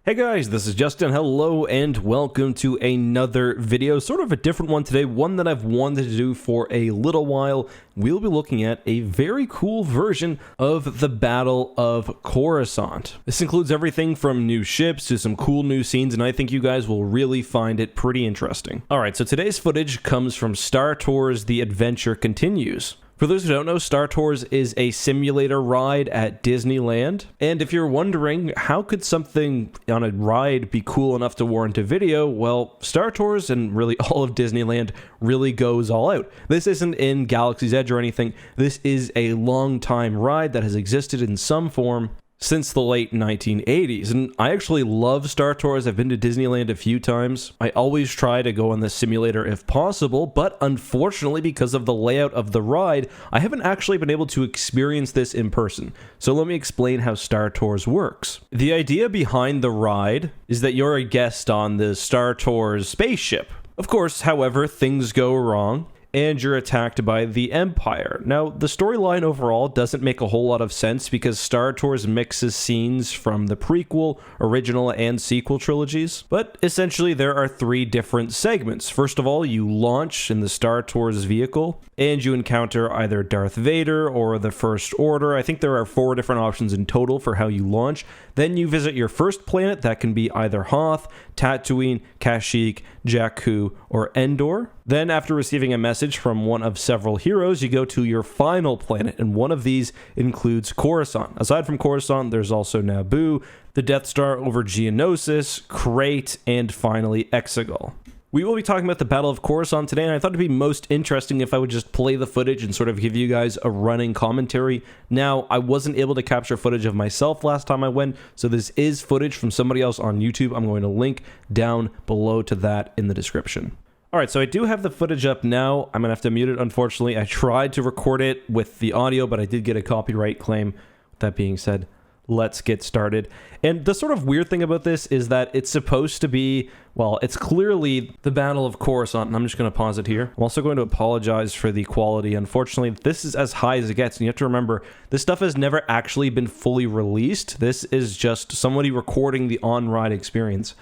Hey guys, this is Justin. Hello and welcome to another video, sort of a different one today, one that I've wanted to do for a little while. We'll be looking at a very cool version of the Battle of Coruscant. This includes everything from new ships to some cool new scenes, and I think you guys will really find it pretty interesting. Alright, so today's footage comes from Star Tours The Adventure Continues. For those who don't know, Star Tours is a simulator ride at Disneyland, and if you're wondering how could something on a ride be cool enough to warrant a video, well, Star Tours and really all of Disneyland really goes all out. This isn't in Galaxy's Edge or anything, this is a long time ride that has existed in some form since the late 1980s, and I actually love Star Tours. I've been to Disneyland a few times. I always try to go on the simulator if possible, but unfortunately, because of the layout of the ride, I haven't actually been able to experience this in person. So let me explain how Star Tours works. The idea behind the ride is that you're a guest on the Star Tours spaceship. Of course, however, things go wrong, and you're attacked by the Empire. Now, the storyline overall doesn't make a whole lot of sense because Star Tours mixes scenes from the prequel, original, and sequel trilogies. But essentially, there are three different segments. First of all, you launch in the Star Tours vehicle, and you encounter either Darth Vader or the First Order. I think there are 4 different options in total for how you launch. Then you visit your first planet. That can be either Hoth, Tatooine, Kashyyyk, Jakku, or Endor. Then, after receiving a message from one of several heroes, you go to your final planet, and one of these includes Coruscant. Aside from Coruscant, there's also Naboo, the Death Star over Geonosis, Crate, and finally Exegol. We will be talking about the Battle of Coruscant today, and I thought it'd be most interesting if I would just play the footage and sort of give you guys a running commentary. Now, I wasn't able to capture footage of myself last time I went, so this is footage from somebody else on YouTube. I'm going to link down below to that in the description. Alright, so I do have the footage up now. I'm going to have to mute it, unfortunately. I tried to record it with the audio, but I did get a copyright claim. With that being said, let's get started. And the sort of weird thing about this is that it's supposed to be, well, it's clearly the Battle of Coruscant, and I'm just going to pause it here. I'm also going to apologize for the quality. Unfortunately, this is as high as it gets, and you have to remember, this stuff has never actually been fully released. This is just somebody recording the on-ride experience.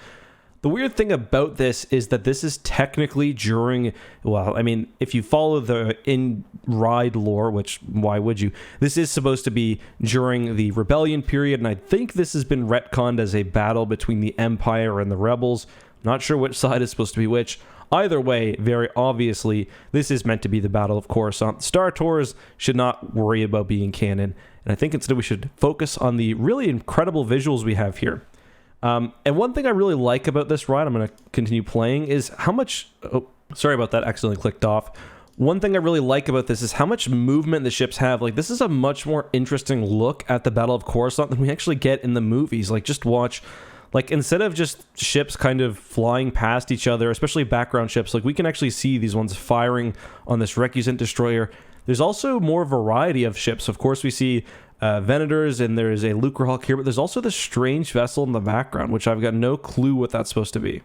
The weird thing about this is that this is technically during, well, I mean, if you follow the in-ride lore, which, why would you? This is supposed to be during the Rebellion period, and I think this has been retconned as a battle between the Empire and the Rebels. Not sure which side is supposed to be which. Either way, very obviously, this is meant to be the Battle of Coruscant. Star Tours should not worry about being canon, and I think instead we should focus on the really incredible visuals we have here. And one thing I really like about this ride, I'm going to continue playing, is how much... Oh, sorry about that, accidentally clicked off. One thing I really like about this is how much movement the ships have. Like, this is a much more interesting look at the Battle of Coruscant than we actually get in the movies. Like, just watch... Like, instead of just ships kind of flying past each other, especially background ships, like, we can actually see these ones firing on this Recusant destroyer. There's also more variety of ships. Of course, we see... Venators, and there's a Lucrehawk here, but there's also this strange vessel in the background, which I've got no clue what that's supposed to be.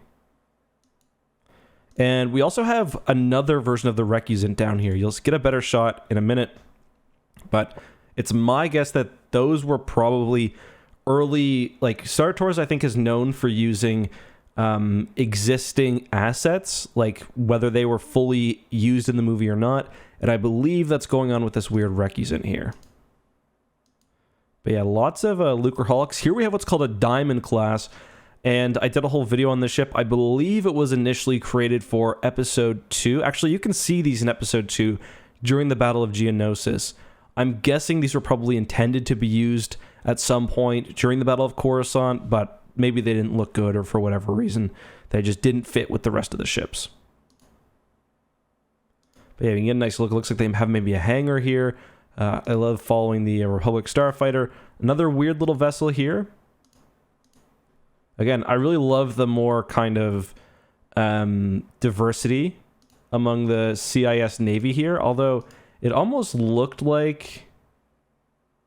And we also have another version of the Recusant down here. You'll get a better shot in a minute, but it's my guess that those were probably early, like, Star Tours I think is known for using existing assets, like whether they were fully used in the movie or not, and I believe that's going on with this weird Recusant here. But yeah, lots of Lucrehawks. Here we have what's called a Diamond class, and I did a whole video on this ship. I believe it was initially created for Episode 2. Actually, you can see these in Episode 2 during the Battle of Geonosis. I'm guessing these were probably intended to be used at some point during the Battle of Coruscant, but maybe they didn't look good, or for whatever reason, they just didn't fit with the rest of the ships. But yeah, you can get a nice look. It looks like they have maybe a hangar here. I love following the Republic Starfighter. Another weird little vessel here. Again, I really love the more kind of diversity among the CIS Navy here, although it almost looked like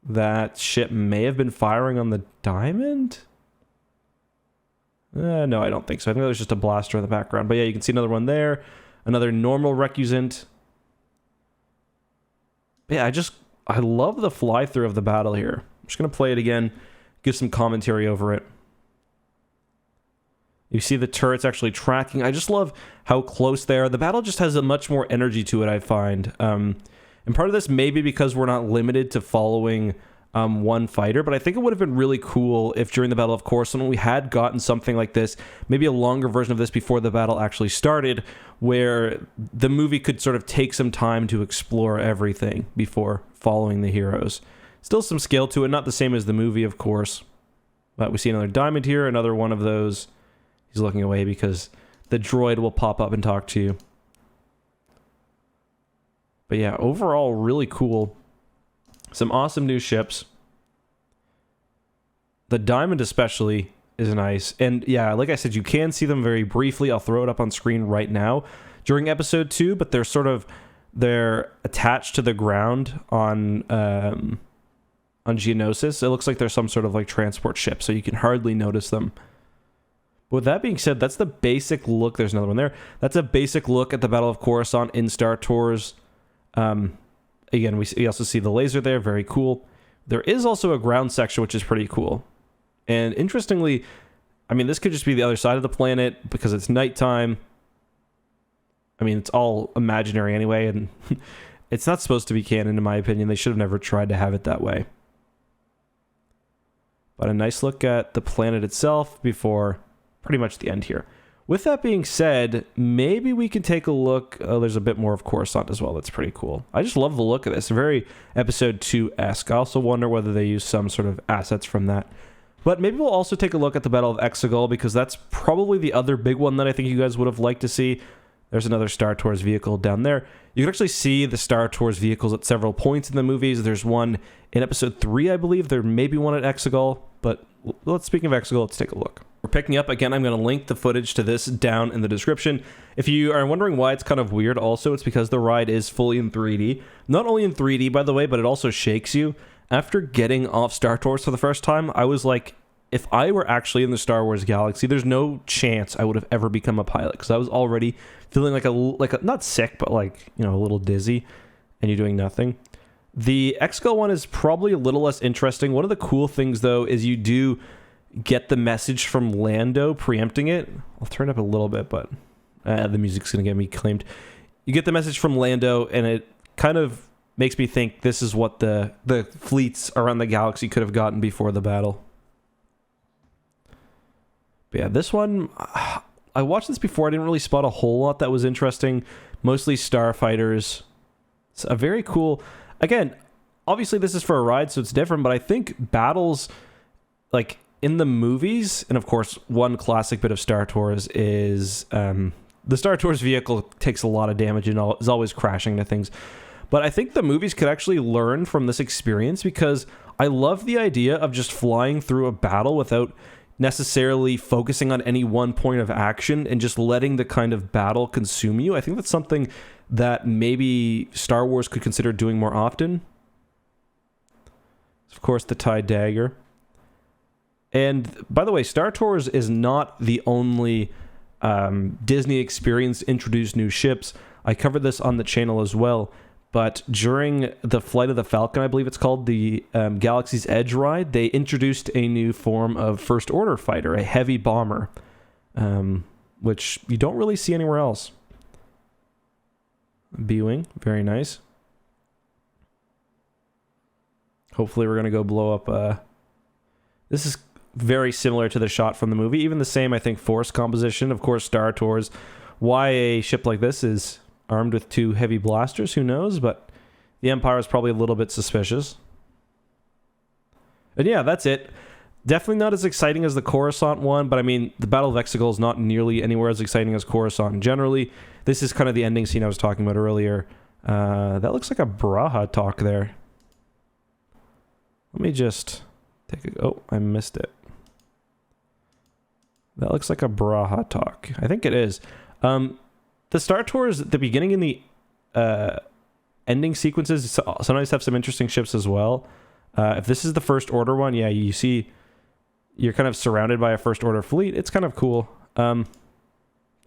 that ship may have been firing on the Diamond? No, I don't think so. I think there's just a blaster in the background. But yeah, you can see another one there. Another normal Recusant. Yeah, I love the fly-through of the battle here. I'm just going to play it again, give some commentary over it. You see the turrets actually tracking. I just love how close they are. The battle just has a much more energy to it, I find. And part of this may be because we're not limited to following one fighter, but I think it would have been really cool if during the Battle of Coruscant we had gotten something like this, maybe a longer version of this before the battle actually started, where the movie could sort of take some time to explore everything before following the heroes. Still some scale to it, not the same as the movie, of course. But we see another diamond here, another one of those. He's looking away because the droid will pop up and talk to you. But yeah, overall, really cool. Some awesome new ships. The diamond especially is nice. And yeah, like I said, you can see them very briefly. I'll throw it up on screen right now during episode 2, but they're attached to the ground on Geonosis. It looks like they're some sort of like transport ship, so you can hardly notice them. But with that being said, that's the basic look. There's another one there. That's a basic look at the Battle of Coruscant in Star Tours. Again, we also see the laser there. Very cool. There is also a ground section, which is pretty cool. And interestingly, I mean, this could just be the other side of the planet because it's nighttime. I mean, it's all imaginary anyway, and it's not supposed to be canon, in my opinion. They should have never tried to have it that way. But a nice look at the planet itself before pretty much the end here. With that being said, maybe we can take a look. Oh, there's a bit more of Coruscant as well. That's pretty cool. I just love the look of this. Very episode 2-esque. I also wonder whether they use some sort of assets from that. But maybe we'll also take a look at the Battle of Exegol, because that's probably the other big one that I think you guys would have liked to see. There's another Star Tours vehicle down there. You can actually see the Star Tours vehicles at several points in the movies. There's one in episode 3, I believe. There may be one at Exegol, but speaking of Exegol, let's take a look. We're picking up, again, I'm going to link the footage to this down in the description. If you are wondering why it's kind of weird, also, it's because the ride is fully in 3D. Not only in 3D, by the way, but it also shakes you. After getting off Star Tours for the first time, I was like, if I were actually in the Star Wars galaxy, there's no chance I would have ever become a pilot, because I was already feeling like a not sick, but like, you know, a little dizzy, and you're doing nothing. The Exegol one is probably a little less interesting. One of the cool things, though, is you do get the message from Lando preempting it. I'll turn it up a little bit, but the music's going to get me claimed. You get the message from Lando, and it kind of makes me think this is what the fleets around the galaxy could have gotten before the battle. But yeah, this one, I watched this before. I didn't really spot a whole lot that was interesting. Mostly starfighters. It's a very cool... Again, obviously this is for a ride, so it's different, but I think battles, like, in the movies, and of course, one classic bit of Star Tours is the Star Tours vehicle takes a lot of damage and is always crashing into things. But I think the movies could actually learn from this experience, because I love the idea of just flying through a battle without necessarily focusing on any one point of action and just letting the kind of battle consume you. I think that's something that maybe Star Wars could consider doing more often. Of course, the TIE Dagger. And by the way, Star Tours is not the only Disney experience to introduce new ships. I covered this on the channel as well. But during the Flight of the Falcon, I believe it's called, the Galaxy's Edge ride, they introduced a new form of First Order fighter, a heavy bomber, which you don't really see anywhere else. B-Wing, very nice. Hopefully we're going to go blow up... This is very similar to the shot from the movie. Even the same, I think, force composition. Of course, Star Tours. Why a ship like this is armed with 2 heavy blasters, who knows? But the Empire is probably a little bit suspicious. And yeah, that's it. Definitely not as exciting as the Coruscant one, but I mean, the Battle of Exegol is not nearly anywhere as exciting as Coruscant generally. This is kind of the ending scene I was talking about earlier. That looks like a Braha talk there. Let me just take a... Oh, I missed it. That looks like a Braha talk. I think it is. The Star Tours at the beginning and the ending sequences sometimes have some interesting ships as well. If this is the First Order one, yeah, you see you're kind of surrounded by a First Order fleet. It's kind of cool.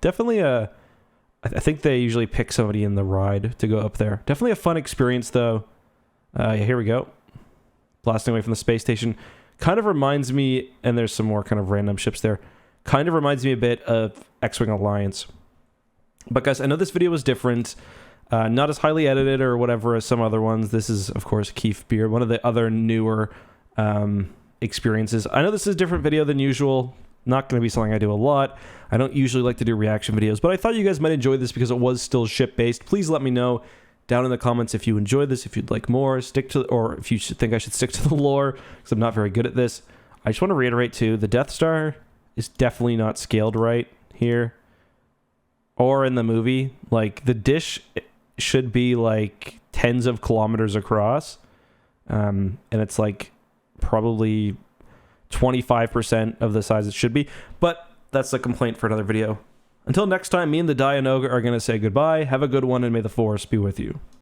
Definitely I think they usually pick somebody in the ride to go up there. Definitely a fun experience, though. Yeah, here we go. Blasting away from the space station. Kind of reminds me, and there's some more kind of random ships there, Kind of reminds me a bit of X-Wing Alliance. But guys, I know this video was different. Not as highly edited or whatever as some other ones. This is, of course, Keith Beard, one of the other newer experiences. I know this is a different video than usual. Not going to be something I do a lot. I don't usually like to do reaction videos, but I thought you guys might enjoy this because it was still ship-based. Please let me know down in the comments if you enjoyed this, if you'd like more, or if you think I should stick to the lore, because I'm not very good at this. I just want to reiterate, too, the Death Star is definitely not scaled right here. Or in the movie. Like, the dish should be, like, tens of kilometers across. And it's, like, probably 25% of the size it should be. But that's a complaint for another video. Until next time, me and the Dianoga are going to say goodbye. Have a good one, and may the Force be with you.